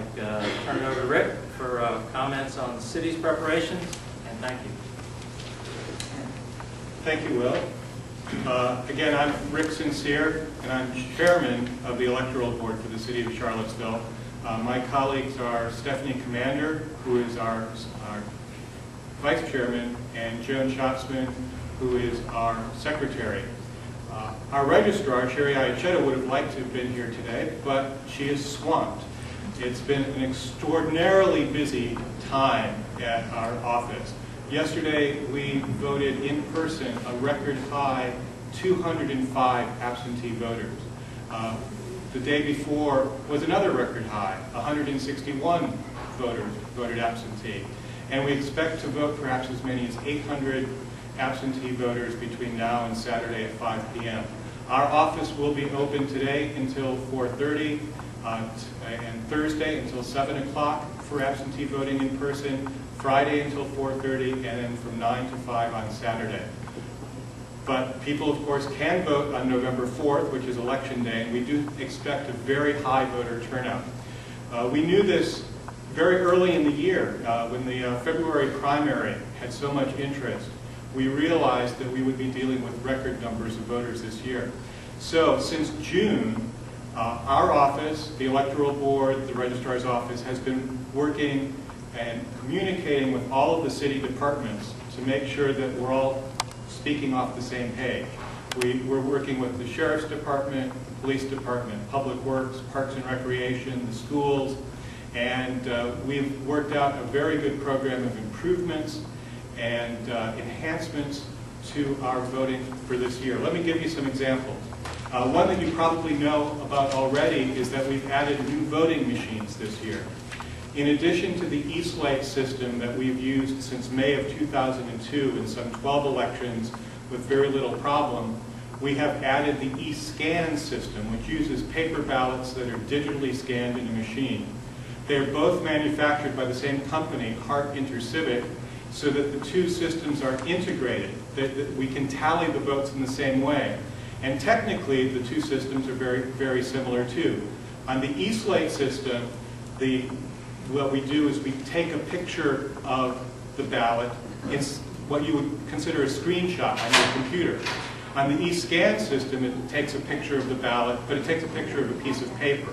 like to turn it over to Rick for comments on the city's preparations, and thank you. Thank you, Will. Again, I'm Rick Sincere, and I'm chairman of the Electoral Board for the City of Charlottesville. My colleagues are Stephanie Commander, who is our vice chairman, and Joan Schatzman, who is our secretary. Our registrar, Sherry Ayacheta, would have liked to have been here today, but she is swamped. It's been an extraordinarily busy time at our office. Yesterday, we voted in person a record high 205 absentee voters. The day before was another record high, 161 voters voted absentee. And we expect to vote perhaps as many as 800 absentee voters between now and Saturday at 5 p.m. Our office will be open today until 4:30 and Thursday until 7 o'clock for absentee voting in person, Friday until 4:30, and then from 9 to 5 on Saturday. But people, of course, can vote on November 4th, which is Election Day, and we do expect a very high voter turnout. We knew this very early in the year when the February primary had so much interest. We realized that we would be dealing with record numbers of voters this year. So since June, our office, the Electoral Board, the Registrar's Office, has been working and communicating with all of the city departments to make sure that we're all speaking off the same page. We're working with the Sheriff's Department, the Police Department, Public Works, Parks and Recreation, the schools, and we've worked out a very good program of improvements and enhancements to our voting for this year. Let me give you some examples. One that you probably know about already is that we've added new voting machines this year. In addition to the e-slate system that we've used since May of 2002 in some 12 elections with very little problem, we have added the e-scan system, which uses paper ballots that are digitally scanned in a machine. They're both manufactured by the same company, Hart Intercivic, so that the two systems are integrated, that we can tally the votes in the same way. And technically, the two systems are very, very similar too. On the e-slate system, what we do is we take a picture of the ballot. It's what you would consider a screenshot on your computer. On the e-scan system, it takes a picture of the ballot, but it takes a picture of a piece of paper.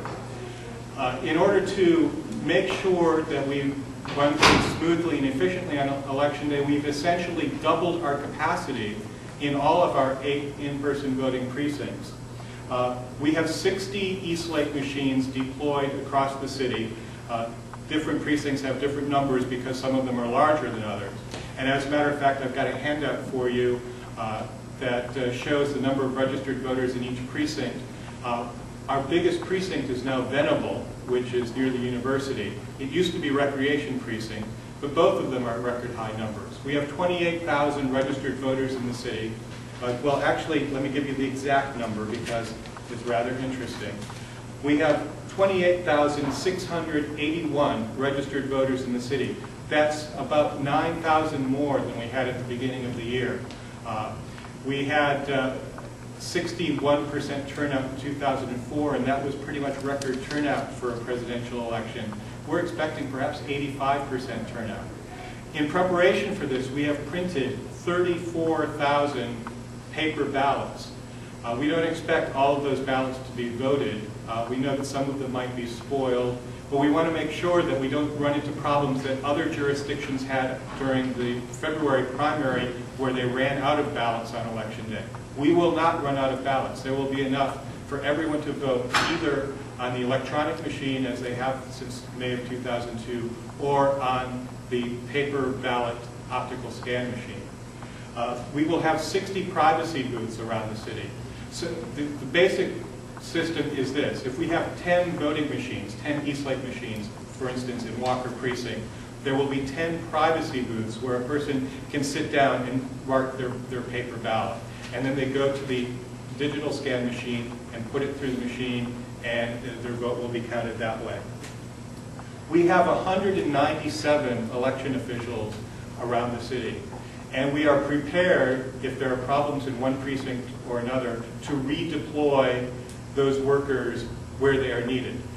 In order to make sure that we run things smoothly and efficiently on Election Day, we've essentially doubled our capacity in all of our 8 in-person voting precincts. We have 60 e-slate machines deployed across the city. Different precincts have different numbers because some of them are larger than others. And as a matter of fact, I've got a handout for you that shows the number of registered voters in each precinct. Our biggest precinct is now Venable, which is near the university. It used to be Recreation Precinct, but both of them are record high numbers. We have 28,000 registered voters in the city. Well, actually, let me give you the exact number because it's rather interesting. We have 28,681 registered voters in the city. That's about 9,000 more than we had at the beginning of the year. We had 61% turnout in 2004, and that was pretty much record turnout for a presidential election. We're expecting perhaps 85% turnout. In preparation for this, we have printed 34,000 paper ballots. We don't expect all of those ballots to be voted. We know that some of them might be spoiled, but we want to make sure that we don't run into problems that other jurisdictions had during the February primary where they ran out of ballots on Election Day. We will not run out of ballots. There will be enough for everyone to vote either on the electronic machine, as they have since May of 2002, or on the paper ballot optical scan machine. We will have 60 privacy booths around the city. So the basic system is this. If we have 10 voting machines, 10 e-slate machines, for instance, in Walker Precinct, there will be 10 privacy booths where a person can sit down and mark their paper ballot. And then they go to the digital scan machine and put it through the machine, and their vote will be counted that way. We have 197 election officials around the city. And we are prepared, if there are problems in one precinct or another, to redeploy those workers where they are needed.